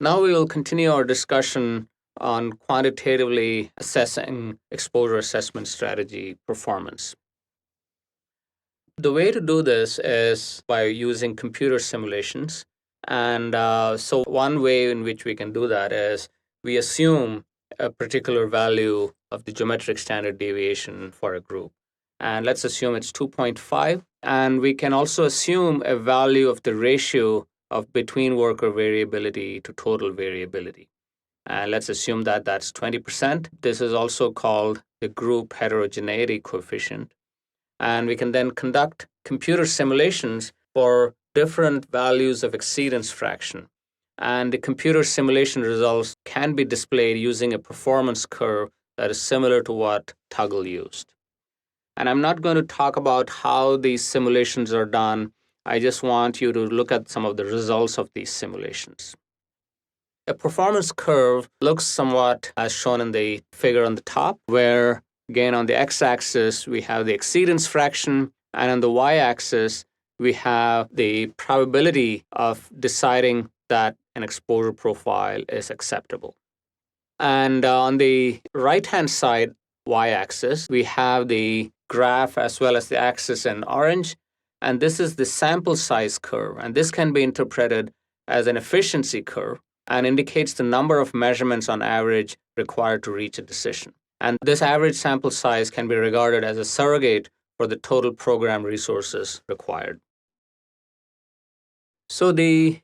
Now we will continue our discussion on quantitatively assessing exposure assessment strategy performance. The way to do this is by using computer simulations. And so one way in which we can do that is we assume a particular value of the geometric standard deviation for a group. And let's assume it's 2.5. And we can also assume a value of the ratio of between worker variability to total variability. And let's assume that that's 20%. This is also called the group heterogeneity coefficient. And we can then conduct computer simulations for different values of exceedance fraction. And the computer simulation results can be displayed using a performance curve that is similar to what Tuggle used. And I'm not going to talk about how these simulations are done. I just want you to look at some of the results of these simulations. A performance curve looks somewhat as shown in the figure on the top, where, again, on the x-axis, we have the exceedance fraction, and on the y-axis, we have the probability of deciding that an exposure profile is acceptable. And on the right-hand side, y-axis, we have the graph as well as the axis in orange, and this is the sample size curve, and this can be interpreted as an efficiency curve and indicates the number of measurements on average required to reach a decision. And this average sample size can be regarded as a surrogate for the total program resources required. So the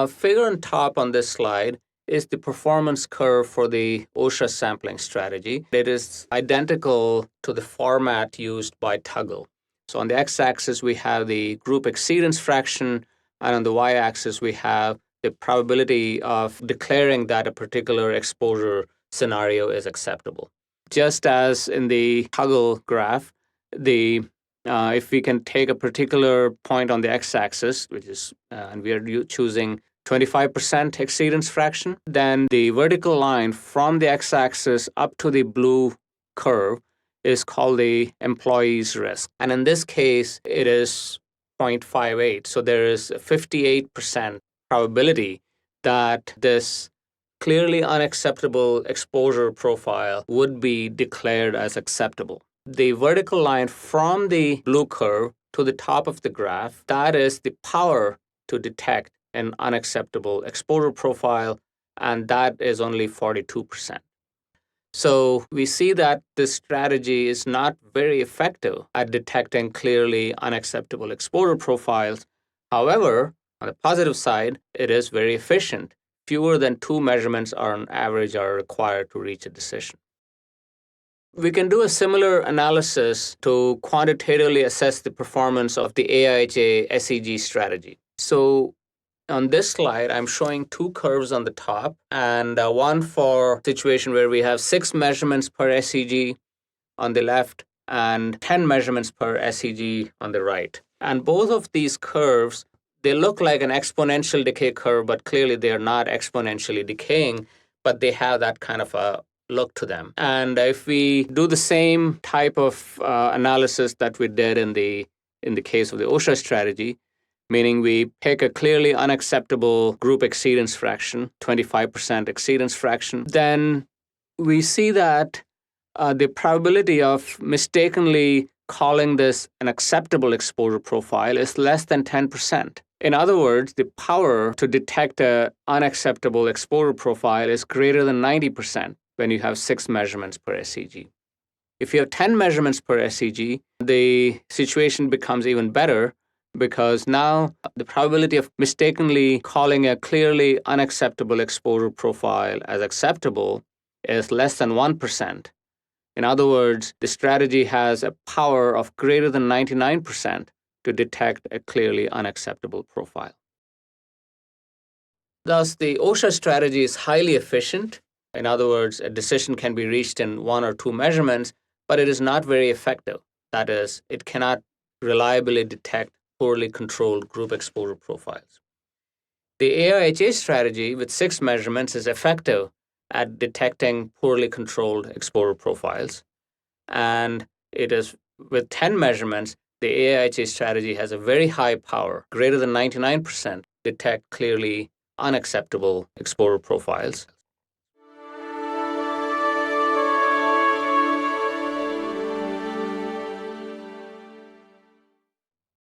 figure on top on this slide is the performance curve for the OSHA sampling strategy. It is identical to the format used by Tuggle. So on the x-axis, we have the group exceedance fraction, and on the y-axis, we have the probability of declaring that a particular exposure scenario is acceptable. Just as in the Tuggle graph, if we can take a particular point on the x-axis, which is, and we are choosing 25% exceedance fraction, then the vertical line from the x-axis up to the blue curve is called the employee's risk. And in this case, it is 0.58. So there is a 58% probability that this clearly unacceptable exposure profile would be declared as acceptable. The vertical line from the blue curve to the top of the graph, that is the power to detect an unacceptable exposure profile, and that is only 42%. So we see that this strategy is not very effective at detecting clearly unacceptable exposure profiles. However, on the positive side, it is very efficient. Fewer than 2 measurements on average are required to reach a decision. We can do a similar analysis to quantitatively assess the performance of the AIHA SEG strategy. So on this slide, I'm showing 2 curves on the top, and one for a situation where we have 6 measurements per SEG on the left and 10 measurements per SEG on the right. And both of these curves, they look like an exponential decay curve, but clearly they are not exponentially decaying, but they have that kind of a look to them. And if we do the same type of analysis that we did in the case of the OSHA strategy, meaning we pick a clearly unacceptable group exceedance fraction, 25% exceedance fraction, then we see that the probability of mistakenly calling this an acceptable exposure profile is less than 10%. In other words, the power to detect an unacceptable exposure profile is greater than 90% when you have 6 measurements per SEG. If you have 10 measurements per SEG, the situation becomes even better, because now the probability of mistakenly calling a clearly unacceptable exposure profile as acceptable is less than 1%. In other words, the strategy has a power of greater than 99% to detect a clearly unacceptable profile. Thus, the OSHA strategy is highly efficient. In other words, a decision can be reached in 1 or 2 measurements, but it is not very effective. That is, it cannot reliably detect poorly controlled group exposure profiles. The AIHA strategy with 6 measurements is effective at detecting poorly controlled exposure profiles. And it is with 10 measurements, the AIHA strategy has a very high power, greater than 99%, detect clearly unacceptable exposure profiles.